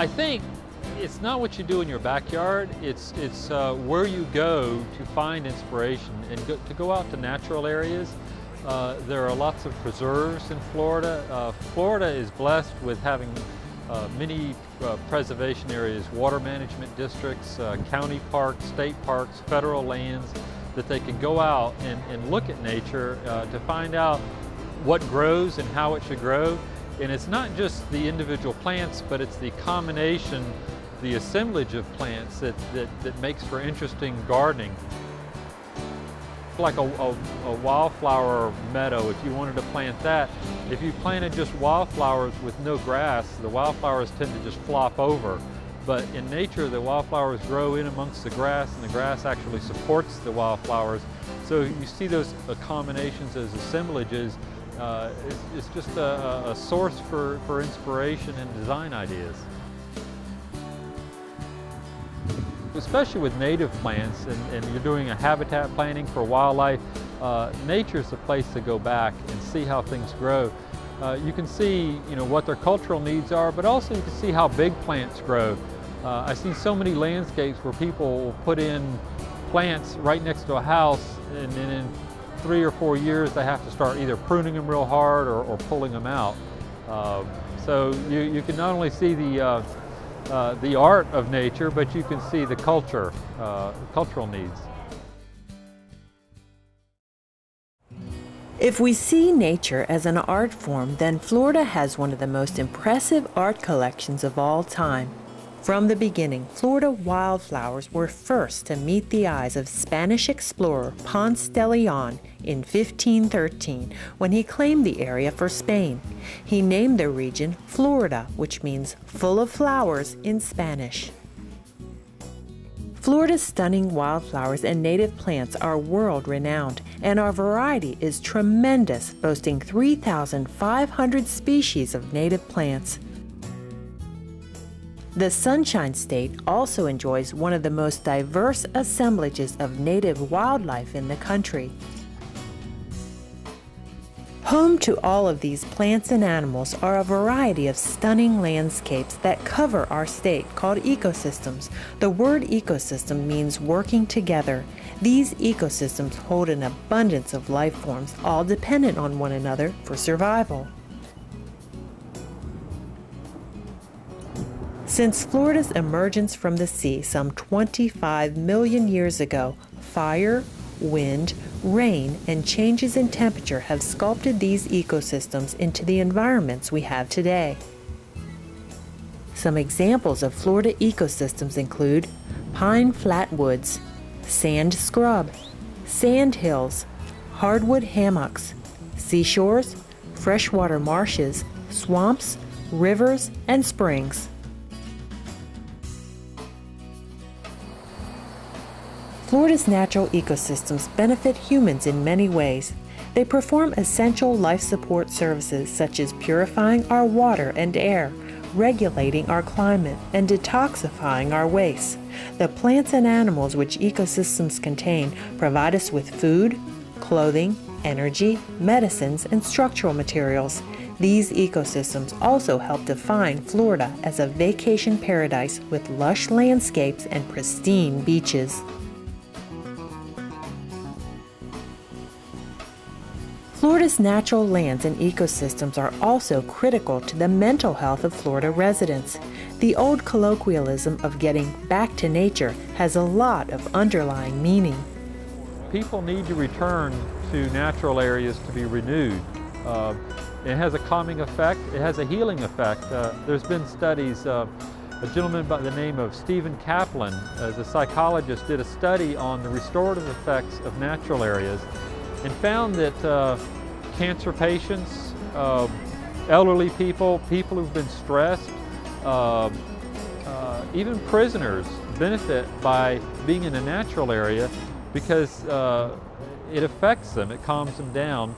I think it's not what you do in your backyard, it's where you go to find inspiration and to go out to natural areas. There are lots of preserves in Florida. Florida is blessed with having many preservation areas, water management districts, county parks, state parks, federal lands, that they can go out and look at nature to find out what grows and how it should grow. And it's not just the individual plants, but it's the combination, the assemblage of plants that makes for interesting gardening. Like a wildflower meadow, if you wanted to plant that, if you planted just wildflowers with no grass, the wildflowers tend to just flop over. But in nature, the wildflowers grow in amongst the grass, and the grass actually supports the wildflowers. So you see those combinations as assemblages. It's just a source for inspiration and design ideas. Especially with native plants, and you're doing a habitat planning for wildlife, nature's the place to go back and see how things grow. You can see, what their cultural needs are, but also you can see how big plants grow. I've seen so many landscapes where people will put in plants right next to a house, and then in 3 or 4 years they have to start either pruning them real hard or pulling them out. So you can not only see the art of nature, but you can see the cultural needs. If we see nature as an art form, then Florida has one of the most impressive art collections of all time. From the beginning, Florida wildflowers were first to meet the eyes of Spanish explorer Ponce de Leon in 1513 when he claimed the area for Spain. He named the region Florida, which means full of flowers in Spanish. Florida's stunning wildflowers and native plants are world-renowned, and our variety is tremendous, boasting 3,500 species of native plants. The Sunshine State also enjoys one of the most diverse assemblages of native wildlife in the country. Home to all of these plants and animals are a variety of stunning landscapes that cover our state called ecosystems. The word ecosystem means working together. These ecosystems hold an abundance of life forms, all dependent on one another for survival. Since Florida's emergence from the sea some 25 million years ago, fire, wind, rain, and changes in temperature have sculpted these ecosystems into the environments we have today. Some examples of Florida ecosystems include pine flatwoods, sand scrub, sand hills, hardwood hammocks, seashores, freshwater marshes, swamps, rivers, and springs. Florida's natural ecosystems benefit humans in many ways. They perform essential life support services such as purifying our water and air, regulating our climate, and detoxifying our wastes. The plants and animals which ecosystems contain provide us with food, clothing, energy, medicines, and structural materials. These ecosystems also help define Florida as a vacation paradise with lush landscapes and pristine beaches. Florida's natural lands and ecosystems are also critical to the mental health of Florida residents. The old colloquialism of getting back to nature has a lot of underlying meaning. People need to return to natural areas to be renewed. It has a calming effect, it has a healing effect. There's been studies, a gentleman by the name of Stephen Kaplan, as a psychologist, did a study on the restorative effects of natural areas and found that cancer patients, elderly people, people who've been stressed, even prisoners benefit by being in a natural area because it affects them, it calms them down.